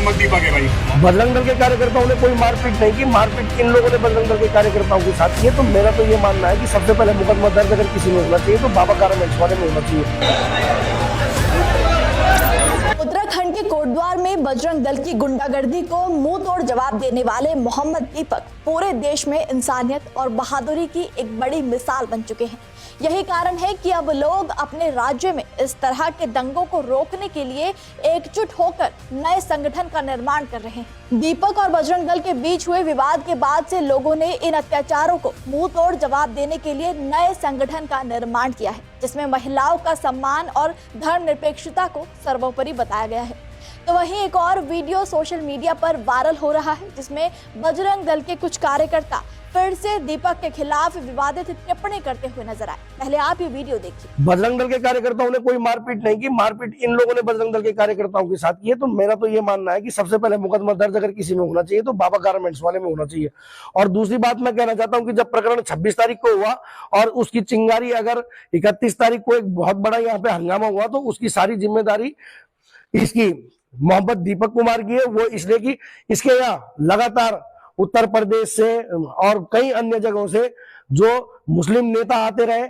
मोहम्मद दीपक है भाई। बजरंग दल के कार्यकर्ताओं ने कोई मारपीट नहीं की, मारपीट किन लोगों ने बजरंग दल के कार्यकर्ताओं के साथ की है। तो मेरा तो ये मानना है कि सबसे पहले मुकदमा दर्ज अगर किसी में होना चाहिए तो बाबा गारमेंट्स वाले में होना चाहिए। उत्तराखंड के कोटद्वार में बजरंग दल की गुंडागर्दी को मुंह तोड़ जवाब देने वाले मोहम्मद दीपक पूरे देश में इंसानियत और बहादुरी की एक बड़ी मिसाल बन चुके हैं। यही कारण है कि अब लोग अपने राज्य में इस तरह के दंगों को रोकने के लिए एकजुट होकर नए संगठन का निर्माण कर रहे हैं। दीपक और बजरंग दल के बीच हुए विवाद के बाद से लोगों ने इन अत्याचारों को मुंह तोड़ जवाब देने के लिए नए संगठन का निर्माण किया है, जिसमें महिलाओं का सम्मान और धर्मनिरपेक्षता को सर्वोपरि बताया गया है। तो वहीं एक और वीडियो सोशल मीडिया पर वायरल हो रहा है, जिसमें बजरंग दल के कुछ कार्यकर्ता फिर से दीपक के खिलाफ विवादित टिप्पणी करते हुए नजर आए। पहले आप ये वीडियो देखिए। बजरंग दल के कार्यकर्ताओं ने कोई मारपीट नहीं की, मारपीट इन लोगों ने बजरंग दल के कार्यकर्ताओं के साथ की है। तो मेरा तो ये मानना है कि सबसे पहले मुकदमा दर्ज अगर किसी में होना चाहिए तो बाबा गारमेंट्स वाले में होना चाहिए। और दूसरी बात मैं कहना चाहता हूँ कि जब प्रकरण 26 तारीख को हुआ और उसकी चिंगारी अगर 31 तारीख को एक बहुत बड़ा यहाँ पे हंगामा हुआ, तो उसकी सारी जिम्मेदारी इसकी मोहम्मद दीपक कुमार की है। वो इसलिए कि इसके यहाँ लगातार उत्तर प्रदेश से और कई अन्य जगहों से जो मुस्लिम नेता आते रहे,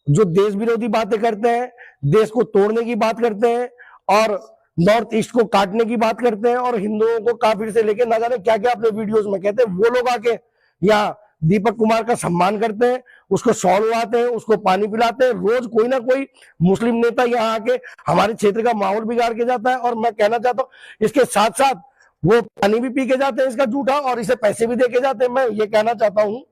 जो देश विरोधी बातें करते हैं, देश को तोड़ने की बात करते हैं और नॉर्थ ईस्ट को काटने की बात करते हैं और हिंदुओं को काफिर से लेके ना जाने क्या क्या अपने वीडियोस में कहते हैं, वो लोग आके यहाँ दीपक कुमार का सम्मान करते हैं, उसको शॉल उड़ाते हैं, उसको पानी पिलाते हैं। रोज कोई ना कोई मुस्लिम नेता यहाँ आके हमारे क्षेत्र का माहौल बिगाड़ के जाता है। और मैं कहना चाहता हूँ इसके साथ साथ वो पानी भी पी के जाते हैं इसका झूठा, और इसे पैसे भी दे के जाते हैं। मैं ये कहना चाहता हूँ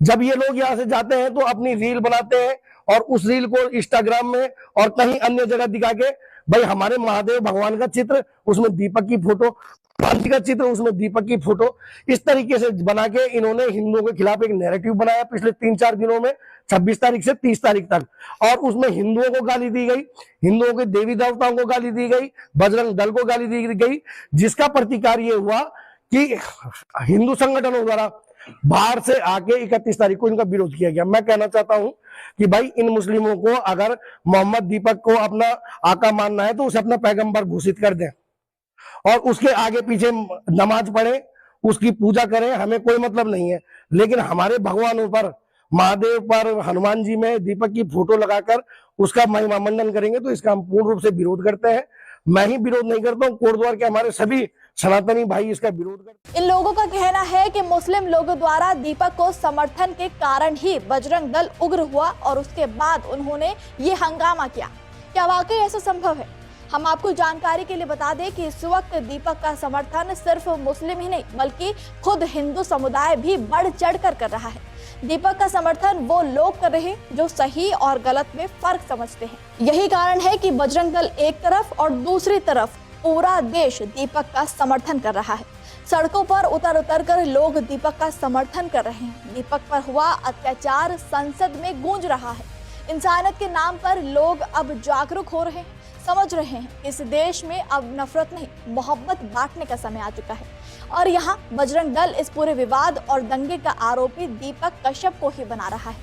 जब ये लोग यहाँ से जाते हैं तो अपनी रील बनाते हैं और उस रील को इंस्टाग्राम में और कहीं अन्य जगह दिखा के भाई हमारे महादेव भगवान का चित्र, उसमें दीपक की फोटो, गांधी का चित्र, उसमें दीपक की फोटो, इस तरीके से बना के इन्होंने हिंदुओं के खिलाफ एक नैरेटिव बनाया पिछले 3-4 दिनों में, 26 तारीख से 30 तारीख तक। और उसमें हिंदुओं को गाली दी गई, हिंदुओं के देवी देवताओं को गाली दी गई, बजरंग दल को गाली दी गई, जिसका प्रतिकार ये हुआ कि हिंदू संगठनों द्वारा बाहर से आके 31 तारीख को इनका विरोध किया गया। मैं कहना चाहता हूं कि भाई इन मुस्लिमों को अगर मोहम्मद दीपक को अपना आका मानना है तो उसे अपना पैगंबर घोषित कर दें और उसके आगे पीछे नमाज पढ़े, उसकी पूजा करें, हमें कोई मतलब नहीं है। लेकिन हमारे भगवानों पर, महादेव पर, हनुमान जी में दीपक की फोटो लगाकर उसका महिमा मंडन करेंगे तो इसका हम पूर्ण रूप से विरोध करते हैं। मैं ही विरोध नहीं करता हूँ, कोटद्वार के हमारे सभी सनातनी भाई इसका विरोध करते। इन लोगों का कहना है कि मुस्लिम लोगों द्वारा दीपक को समर्थन के कारण ही बजरंग दल उग्र हुआ और उसके बाद उन्होंने ये हंगामा किया। क्या वाकई ऐसा संभव है? हम आपको जानकारी के लिए बता दें कि इस वक्त दीपक का समर्थन सिर्फ मुस्लिम ही नहीं बल्कि खुद हिंदू समुदाय भी बढ़ चढ़कर कर रहा है। दीपक का समर्थन वो लोग कर रहे हैं जो सही और गलत में फर्क समझते हैं। यही कारण है कि बजरंग दल एक तरफ और दूसरी तरफ पूरा देश दीपक का समर्थन कर रहा है। सड़कों पर उतर कर लोग दीपक का समर्थन कर रहे हैं। दीपक पर हुआ अत्याचार संसद में गूंज रहा है। इंसानियत के नाम पर लोग अब जागरूक हो रहे हैं, समझ रहे हैं इस देश में अब नफरत नहीं मोहब्बत बांटने का समय आ चुका है। और यहाँ बजरंग दल इस पूरे विवाद और दंगे का आरोपी दीपक कश्यप को ही बना रहा है।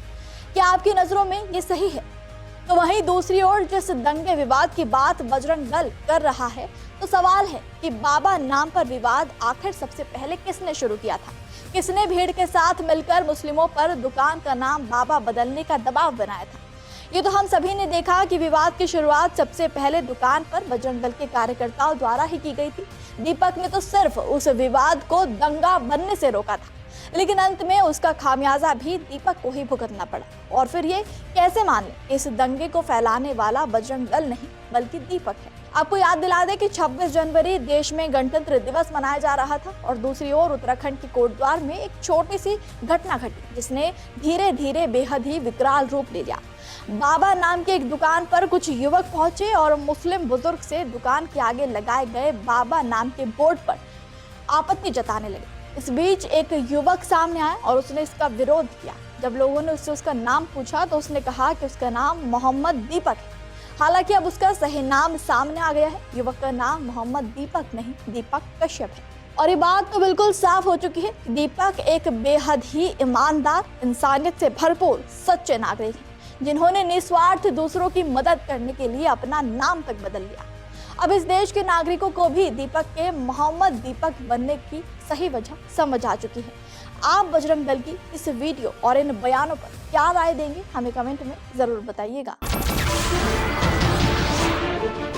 क्या आपकी नजरों में ये सही है? तो वहीं दूसरी ओर जिस दंगे विवाद की बात बजरंग दल कर रहा है, तो सवाल है कि बाबा नाम पर विवाद आखिर सबसे पहले किसने शुरू किया था? किसने भीड़ के साथ मिलकर मुस्लिमों पर दुकान का नाम बाबा बदलने का दबाव बनाया था? ये तो हम सभी ने देखा कि विवाद की शुरुआत सबसे पहले दुकान पर बजरंग दल के कार्यकर्ताओं द्वारा ही की गई थी। दीपक ने तो सिर्फ उस विवाद को दंगा बनने से रोका था, लेकिन अंत में उसका खामियाजा भी दीपक को ही भुगतना पड़ा। और फिर ये कैसे मान लें इस दंगे को फैलाने वाला बजरंग दल नहीं बल्कि दीपक है। आपको याद दिला दें कि 26 जनवरी देश में गणतंत्र दिवस मनाया जा रहा था और दूसरी ओर उत्तराखंड के कोटद्वार में एक छोटी सी घटना घटी जिसने धीरे धीरे बेहद ही विकराल रूप ले लिया। बाबा नाम की एक दुकान पर कुछ युवक पहुंचे और मुस्लिम बुजुर्ग से दुकान के आगे लगाए गए बाबा नाम के बोर्ड पर आपत्ति जताने लगे। इस बीच एक युवक सामने आया और उसने इसका विरोध किया। जब लोगों ने उससे उसका नाम पूछा तो उसने कहा कि उसका नाम मोहम्मद दीपक है। हालांकि अब उसका सही नाम सामने आ गया है। युवक का नाम मोहम्मद दीपक नहीं दीपक कश्यप है। और ये बात तो बिल्कुल साफ हो चुकी है कि दीपक एक बेहद ही ईमानदार, इंसानियत से भरपूर सच्चे नागरिक हैं, जिन्होंने निस्वार्थ दूसरों की मदद करने के लिए अपना नाम तक बदल लिया। अब इस देश के नागरिकों को भी दीपक के मोहम्मद दीपक बनने की सही वजह समझ आ चुकी है। आप बजरंग दल की इस वीडियो और इन बयानों पर क्या राय देंगे, हमें कमेंट में जरूर बताइएगा।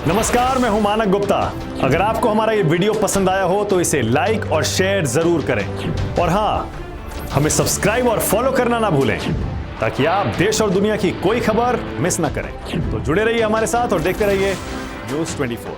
नमस्कार, मैं हूं मानक गुप्ता। अगर आपको हमारा ये वीडियो पसंद आया हो तो इसे लाइक और शेयर जरूर करें, और हाँ, हमें सब्सक्राइब और फॉलो करना ना भूलें ताकि आप देश और दुनिया की कोई खबर मिस ना करें। तो जुड़े रहिए हमारे साथ और देखते रहिए न्यूज़ 24।